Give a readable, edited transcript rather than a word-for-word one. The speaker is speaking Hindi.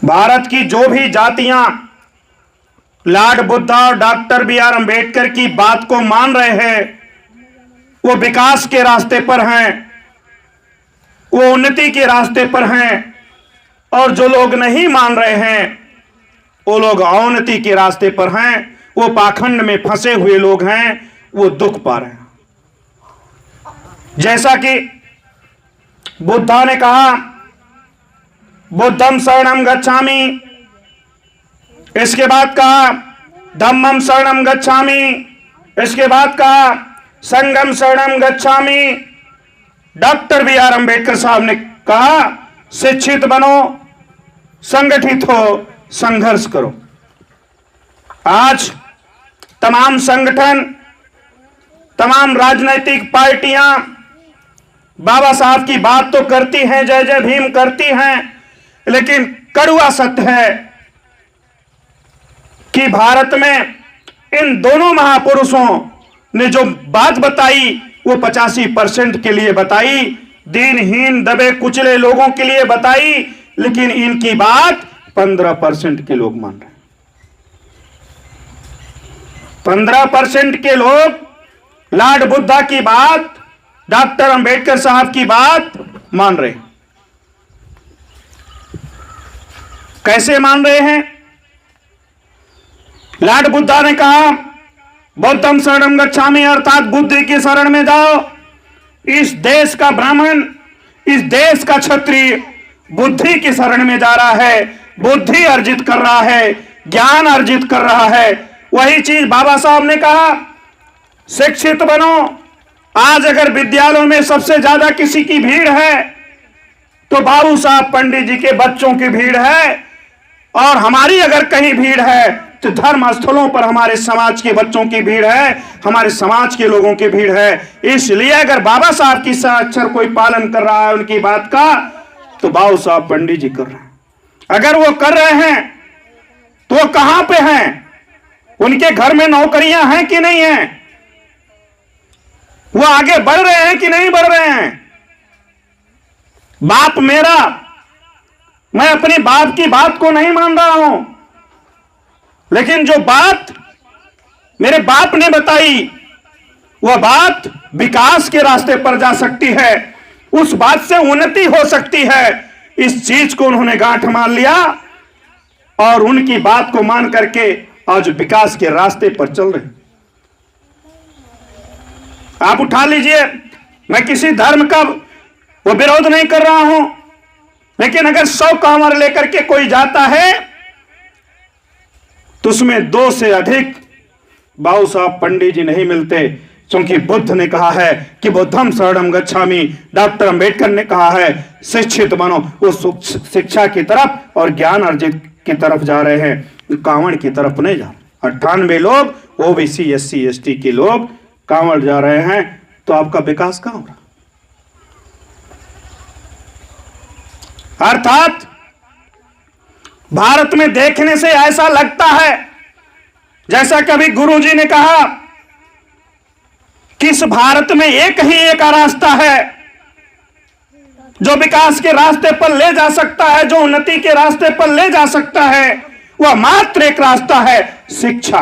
भारत की जो भी जातियां लॉर्ड बुद्धा और डॉक्टर बी.आर. अंबेडकर की बात को मान रहे हैं, वो विकास के रास्ते पर हैं, वो उन्नति के रास्ते पर हैं। और जो लोग नहीं मान रहे हैं, वो लोग अवनति के रास्ते पर हैं, वो पाखंड में फंसे हुए लोग हैं, वो दुख पा रहे हैं। जैसा कि बुद्धा ने कहा, बुद्धम शरणम गच्छामि, इसके बाद कहा धम्मम शरणम गच्छामि, इसके बाद कहा संघम शरणम गच्छामि। Doctor B R. अंबेडकर साहब ने कहा शिक्षित बनो, संगठित हो, संघर्ष करो। आज तमाम संगठन, तमाम राजनीतिक पार्टियां बाबा साहब की बात तो करती हैं, जय जय भीम करती हैं, लेकिन कड़वा सत्य है कि भारत में इन दोनों महापुरुषों ने जो बात बताई वो 85% के लिए बताई, दीनहीन दबे कुचले लोगों के लिए बताई, लेकिन इनकी बात 15% के लोग मान रहे हैं। 15% के लोग लॉर्ड बुद्धा की बात, डॉक्टर अंबेडकर साहब की बात मान रहे हैं। कैसे मान रहे हैं? लॉर्ड बुद्धा ने कहा बुद्धम शरणम गच्छामि, अर्थात बुद्धि की शरण में जाओ। इस देश का ब्राह्मण, इस देश का क्षत्रिय बुद्धि की शरण में जा रहा है, बुद्धि अर्जित कर रहा है, ज्ञान अर्जित कर रहा है। वही चीज बाबा साहब ने कहा शिक्षित बनो। आज अगर विद्यालयों में सबसे ज्यादा किसी की भीड़ है तो बाबू साहब पंडित जी के बच्चों की भीड़ है, और हमारी अगर कहीं भीड़ है तो धर्म स्थलों पर हमारे समाज के बच्चों की भीड़ है, हमारे समाज के लोगों की भीड़ है। इसलिए अगर बाबा साहब की अक्षर कोई पालन कर रहा है उनकी बात का, तो बाबू साहब पंडित जी कर रहे हैं। अगर वो कर रहे हैं तो वो कहां पे हैं? उनके घर में नौकरियां हैं कि नहीं है? वो आगे बढ़ रहे हैं कि नहीं बढ़ रहे हैं? बाप मेरा, मैं अपने बाप की बात को नहीं मान रहा हूं, लेकिन जो बात मेरे बाप ने बताई वह बात विकास के रास्ते पर जा सकती है, उस बात से उन्नति हो सकती है। इस चीज को उन्होंने गांठ मान लिया और उनकी बात को मान करके आज विकास के रास्ते पर चल रहे। आप उठा लीजिए, मैं किसी धर्म का वो विरोध नहीं कर रहा हूं, लेकिन अगर 100 कांवर लेकर के कोई जाता है तो उसमें 2 से अधिक बाबू साहब पंडित जी नहीं मिलते, क्योंकि बुद्ध ने कहा है कि बुद्धम शरणम गच्छामि, डॉक्टर अंबेडकर ने कहा है शिक्षित बनो। वो शिक्षा की तरफ और ज्ञान अर्जित की तरफ जा रहे हैं, कांवड़ की तरफ नहीं जा रहे। 98 लोग ओबीसी SC ST के लोग कांवड़ जा रहे हैं, तो आपका विकास कहां हो रहा? अर्थात भारत में देखने से ऐसा लगता है जैसा कभी गुरुजी ने कहा कि इस भारत में एक ही एक रास्ता है जो विकास के रास्ते पर ले जा सकता है, जो उन्नति के रास्ते पर ले जा सकता है, वह मात्र एक रास्ता है, शिक्षा।